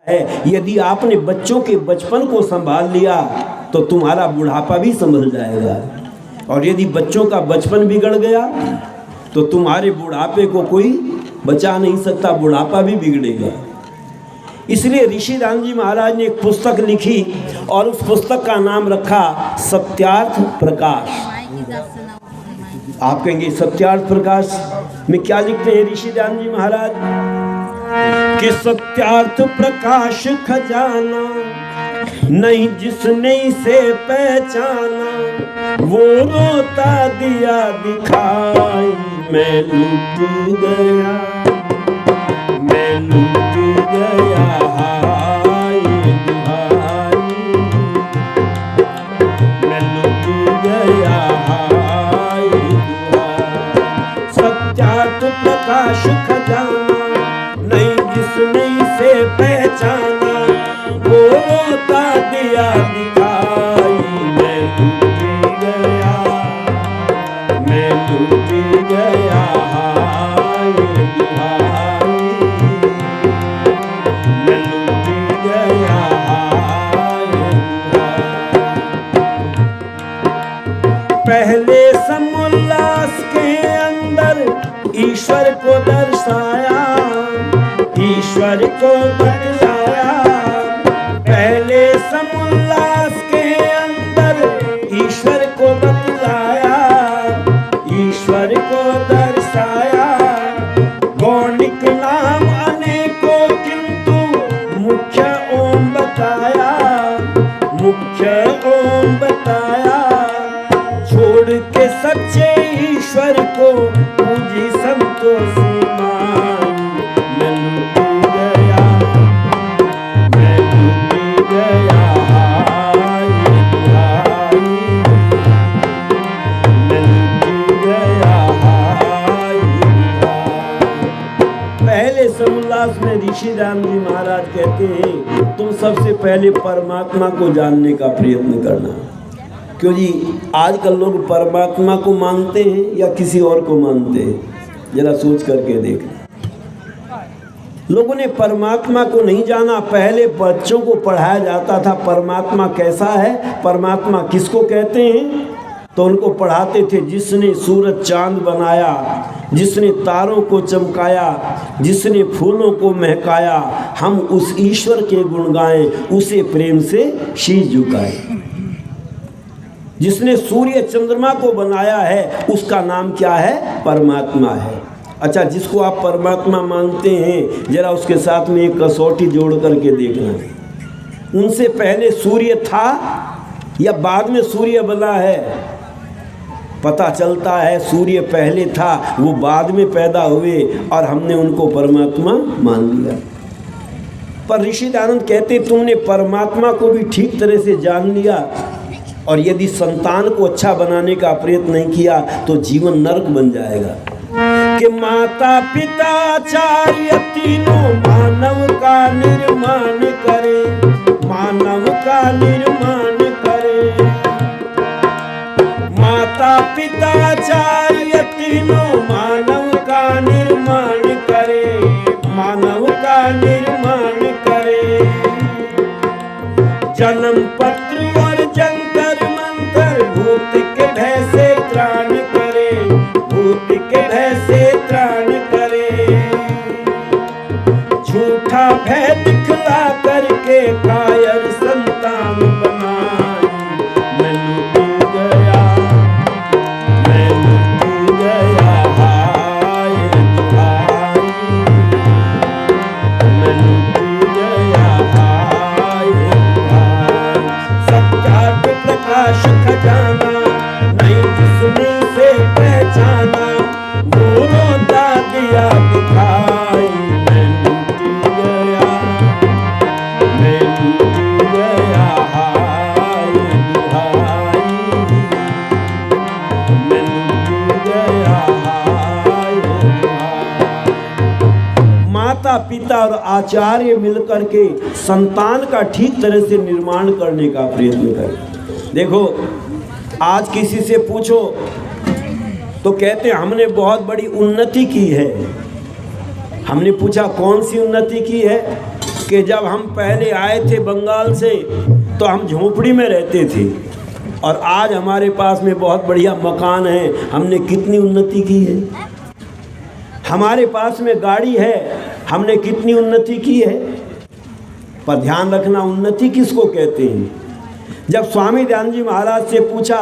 है। यदि आपने बच्चों के बचपन को संभाल लिया तो तुम्हारा बुढ़ापा भी संभल जाएगा, और यदि बच्चों का बचपन बिगड़ गया तो तुम्हारे बुढ़ापे को कोई बचा नहीं सकता, बुढ़ापा भी बिगड़ेगा। इसलिए ऋषि दान जी महाराज ने एक पुस्तक लिखी और उस पुस्तक का नाम रखा सत्यार्थ प्रकाश। आप कहेंगे सत्यार्थ प्रकाश में क्या लिखते हैं ऋषि दान जी महाराज? कि सत्यार्थ प्रकाश खजाना नहीं जिसने इसे पहचाना, वो रोता दिया दिखाई मैं लुट गया, मैं लुट गया हाय दुहाई, मैं लुट गया हाय दुहाई। सत्यार्थ प्रकाश खजाना नहीं जिसने इसे पहचाना, वो रोता दिया दिखाई मैं लुट गया, मैं लुट गया हाय दुहाई, मैं लुट गया हाय दुहाई। पहले समुल्लास के अंदर ईश्वर को दर्शाया, ईश्वर को बतलाया। पहले समुल्लास के अंदर ईश्वर को बतलाया, ईश्वर को दर्शाया। गौणिक नाम अनेकों किंतु मुख्य ओम बताया, मुख्य ओम बताया। छोड़ के सच्चे ईश्वर को पूजी संतोषी मान, मैं लुट गया, मैं लुट गया हाय दुहाई, मैं लुट गया हाय दुहाई। पहले समुल्लास में ऋषि दान जी महाराज कहते हैं तुम सबसे पहले परमात्मा को जानने का प्रयत्न करना। क्यों जी, आजकल लोग परमात्मा को मानते हैं या किसी और को मानते हैं? जरा सोच करके देख। लोगों ने परमात्मा को नहीं जाना। पहले बच्चों को पढ़ाया जाता था परमात्मा कैसा है, परमात्मा किसको कहते हैं, तो उनको पढ़ाते थे जिसने सूरज चांद बनाया, जिसने तारों को चमकाया, जिसने फूलों को महकाया, हम उस ईश्वर के गुण गाएं, उसे प्रेम से शीश झुकाएं। जिसने सूर्य चंद्रमा को बनाया है उसका नाम क्या है? परमात्मा है। अच्छा, जिसको आप परमात्मा मानते हैं जरा उसके साथ में एक कसौटी जोड़ करके देखना, उनसे पहले सूर्य था या बाद में सूर्य बना है? पता चलता है सूर्य पहले था, वो बाद में पैदा हुए और हमने उनको परमात्मा मान लिया। पर ऋषि दानंद कहते तुमने परमात्मा को भी ठीक तरह से जान लिया और यदि संतान को अच्छा बनाने का प्रयत्न नहीं किया तो जीवन नरक बन जाएगा। कि माता पिता आचार्य तीनों मानव का निर्माण करे, मानव का निर्माण करे। माता पिता आचार्य तीनों मानव का निर्माण करे, मानव का निर्माण करे। जन्म पत्र और जंतर मंतर भूत के भय से त्राण करे, भूत के भय से त्राण करे। झूठा भय दिखला करके कायर संतान बनाई, मैं लुट गया, मैं लुट गया हाय दुहाई, मैं लुट गया हाय दुहाई। सत्यार्थ प्रकाश खजाना नहीं जिसने से पहचाना, वो रोता दिया दिखाई मैं लुट गया, मैं लुट गया हाय दुहाई, मैं लुट गया हाय दुहाई। माता पिता और आचार्य मिलकर के संतान का ठीक तरह से निर्माण करने का प्रयत्न करें। देखो, आज किसी से पूछो तो कहते हैं हमने बहुत बड़ी उन्नति की है। हमने पूछा कौन सी उन्नति की है? कि जब हम पहले आए थे बंगाल से तो हम झोपड़ी में रहते थे और आज हमारे पास में बहुत बढ़िया मकान है। हमने कितनी उन्नति की है। हमारे पास में गाड़ी है, हमने कितनी उन्नति की है। पर ध्यान रखना, उन्नति किसको कहते हैं। जब स्वामी दयानंद जी महाराज से पूछा,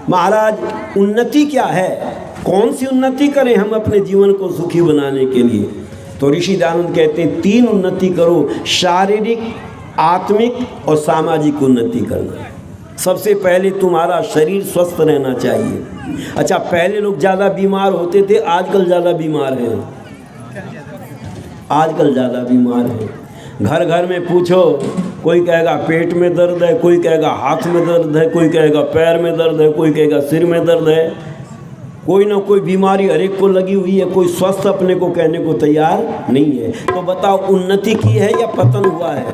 महाराज उन्नति क्या है, कौन सी उन्नति करें हम अपने जीवन को सुखी बनाने के लिए, तो ऋषि दयानंद कहते हैं 3 उन्नति करो, शारीरिक, आत्मिक और सामाजिक उन्नति करना। सबसे पहले तुम्हारा शरीर स्वस्थ रहना चाहिए। अच्छा, पहले लोग ज़्यादा बीमार होते थे, आजकल ज़्यादा बीमार हैं। आजकल ज़्यादा बीमार हैं। घर घर में पूछो, कोई कहेगा पेट में दर्द है, कोई कहेगा हाथ में दर्द है, कोई कहेगा पैर में दर्द है, कोई कहेगा सिर में दर्द है। कोई ना कोई बीमारी हर एक को लगी हुई है। कोई स्वस्थ अपने को कहने को तैयार नहीं है। तो बताओ, उन्नति की है या पतन हुआ है।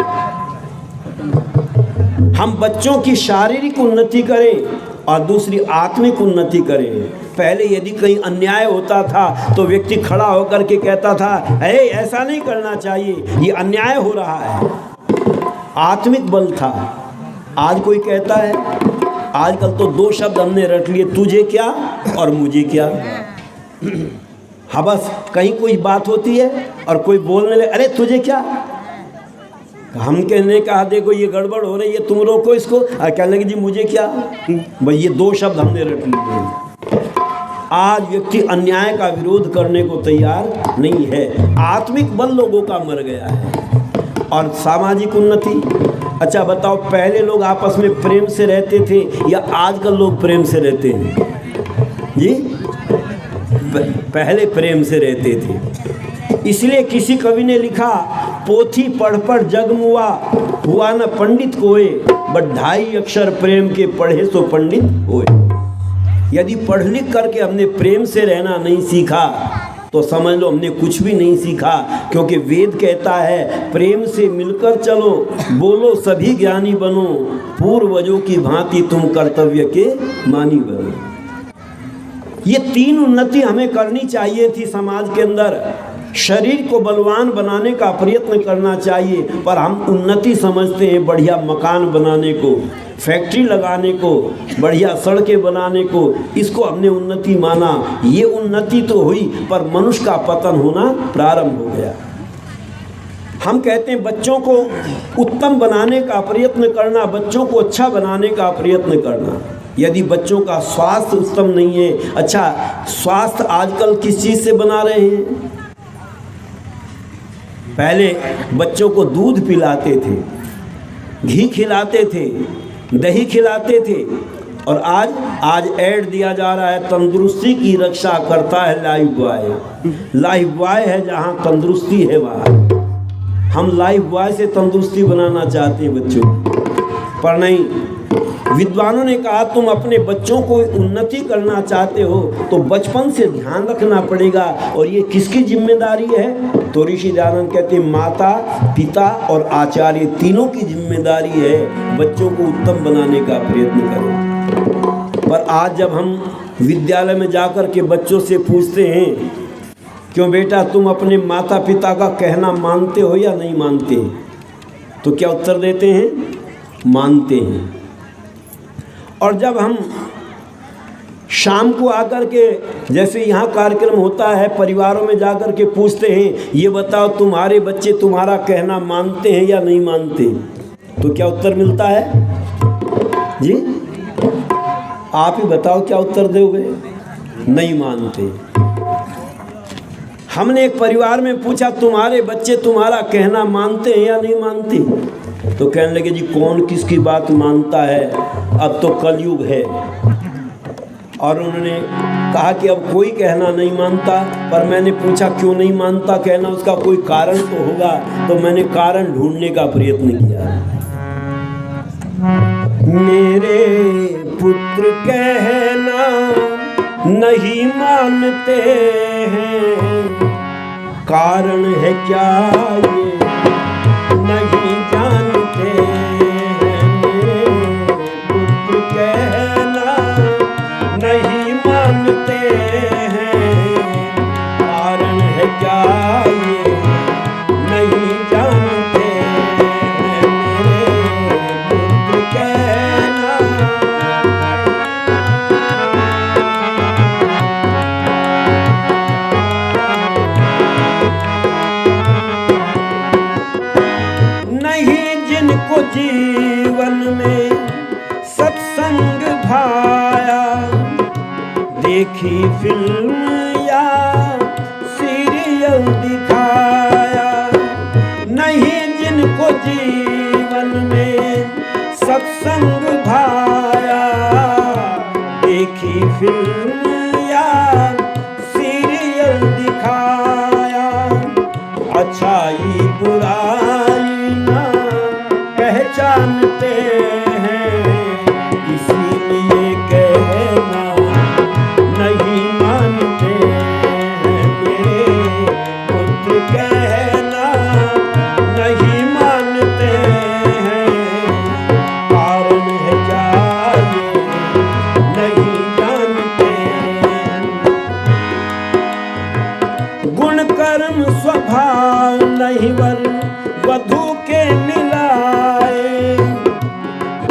हम बच्चों की शारीरिक उन्नति करें और दूसरी आत्मिक उन्नति करें। पहले यदि कहीं अन्याय होता था तो व्यक्ति खड़ा होकर के कहता था, ऐसा नहीं करना चाहिए, ये अन्याय हो रहा है। आत्मिक बल था। आज कोई कहता है, आजकल तो 2 शब्द हमने रट लिए, तुझे क्या और मुझे क्या। हाँ, बस कहीं कोई बात होती है और कोई बोलने लगे, अरे तुझे क्या। हम कहने कहा, देखो ये गड़बड़ हो रही है, तुम रोको इसको। कहने लगे, जी मुझे क्या। भाई ये 2 शब्द हमने रट लिए। आज व्यक्ति अन्याय का विरोध करने को तैयार नहीं है। आत्मिक बल लोगों का मर गया है। और सामाजिक उन्नति, अच्छा बताओ, पहले लोग आपस में प्रेम से रहते थे या आजकल लोग प्रेम से रहते हैं जी। पहले प्रेम से रहते थे। इसलिए किसी कवि ने लिखा, पोथी पढ़ पढ़ जग मुआ, हुआ न पंडित कोय, बट 2.5 अक्षर प्रेम के पढ़े सो पंडित होए। यदि पढ़ लिख करके हमने प्रेम से रहना नहीं सीखा तो समझ लो हमने कुछ भी नहीं सीखा। क्योंकि वेद कहता है, प्रेम से मिलकर चलो, बोलो सभी ज्ञानी बनो, पूर्वजों की भांति तुम कर्तव्य के मानी बनो। ये 3 उन्नति हमें करनी चाहिए थी समाज के अंदर। शरीर को बलवान बनाने का प्रयत्न करना चाहिए, पर हम उन्नति समझते हैं बढ़िया मकान बनाने को, फैक्ट्री लगाने को, बढ़िया सड़कें बनाने को। इसको हमने उन्नति माना। ये उन्नति तो हुई, पर मनुष्य का पतन होना प्रारंभ हो गया। हम कहते हैं बच्चों को उत्तम बनाने का प्रयत्न करना, बच्चों को अच्छा बनाने का प्रयत्न करना। यदि बच्चों का स्वास्थ्य उत्तम नहीं है, अच्छा स्वास्थ्य आजकल किस चीज़ से बना रहे हैं। पहले बच्चों को दूध पिलाते थे, घी खिलाते थे, दही खिलाते थे, और आज ऐड दिया जा रहा है, तंदुरुस्ती की रक्षा करता है लाइफ बॉय। लाइफ बॉय है जहाँ तंदुरुस्ती है वहाँ। हम लाइफ बॉय से तंदुरुस्ती बनाना चाहते हैं बच्चों, पर नहीं। विद्वानों ने कहा, तुम अपने बच्चों को उन्नति करना चाहते हो तो बचपन से ध्यान रखना पड़ेगा। और ये किसकी जिम्मेदारी है? तो ऋषि दयानंद कहते हैं, माता, पिता और आचार्य तीनों की जिम्मेदारी है बच्चों को उत्तम बनाने का प्रयत्न करो। पर आज जब हम विद्यालय में जाकर के बच्चों से पूछते हैं, क्यों बेटा तुम अपने माता पिता का कहना मानते हो या नहीं मानते, तो क्या उत्तर देते हैं? मानते हैं। और जब हम शाम को आकर के, जैसे यहाँ कार्यक्रम होता है, परिवारों में जाकर के पूछते हैं, ये बताओ तुम्हारे बच्चे तुम्हारा कहना मानते हैं या नहीं मानते, तो क्या उत्तर मिलता है जी? आप ही बताओ क्या उत्तर दोगे? नहीं मानते। हमने एक परिवार में पूछा, तुम्हारे बच्चे तुम्हारा कहना मानते हैं या नहीं मानते, तो कहने लगे, जी कौन किसकी बात मानता है, अब तो कलयुग है। और उन्होंने कहा कि अब कोई कहना नहीं मानता। पर मैंने पूछा क्यों नहीं मानता कहना, उसका कोई कारण तो होगा। तो मैंने कारण ढूंढने का प्रयत्न किया। मेरे पुत्र कहना नहीं मानते हैं, कारण है क्या ये नहीं जानते हैं। मेरे पुत्र कहना नहीं मानते हैं, कारण है क्या ये नहीं जानते जिनको जीवन में सत्संग भाया, देखी फिल्म या सीरियल दिखाया। नहीं जिनको जीवन में सत्संग भाया, देखी फिल्म या सीरियल दिखाया। अच्छाई बुराई ना पहचानते हैं, इसीलिए कहना नहीं मानते हैं। मेरे पुत्र कहना नहीं मानते हैं, कारण है जाए नहीं जानते हैं। गुण कर्म स्वभाव नहीं वर वधू के मिलाए,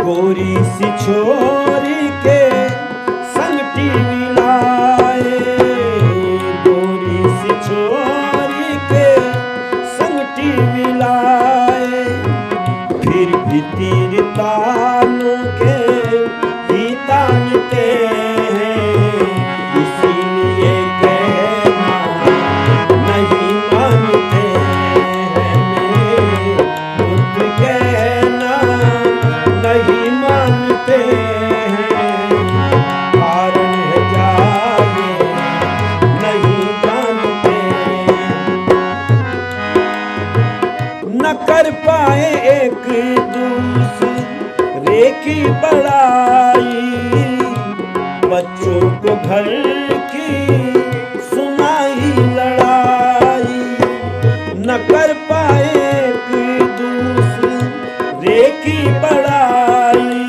गोरी सी छोरी के संग टीवी लाए। गोरी सी छोरी के संग टीवी लाए, फिर भी तीर तानों के ही तानते हैं, इसीलिए कहना नहीं मानते हैं। मेरे पुत्र कहना नहीं मानते हैं, कारण है जाए नहीं जानते। न कर पाए एक दूसरे की बड़ाई, बच्चों को घर की सुनाई लड़ाई। न कर पाए एक दूसरे की बड़ाई,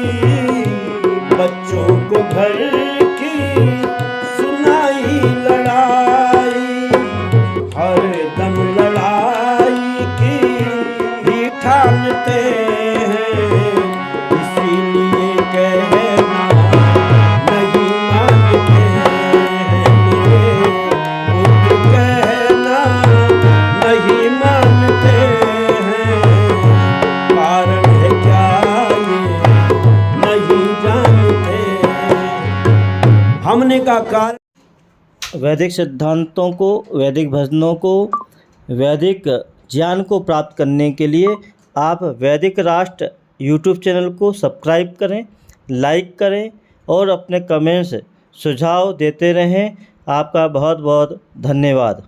बच्चों को घर की सुनाई लड़ाई। हर दम लड़ाई की ही ठानते हैं, इसीलिए कहना नहीं मानते हैं। मेरे पुत्र कहना नहीं मानते हैं, कारण है जाए नहीं जानते। हमने का कारण वैदिक सिद्धांतों को, वैदिक भजनों को, वैदिक ज्ञान को प्राप्त करने के लिए आप वैदिक राष्ट्र यूट्यूब चैनल को सब्सक्राइब करें, लाइक करें और अपने कमेंट्स सुझाव देते रहें। आपका बहुत बहुत धन्यवाद।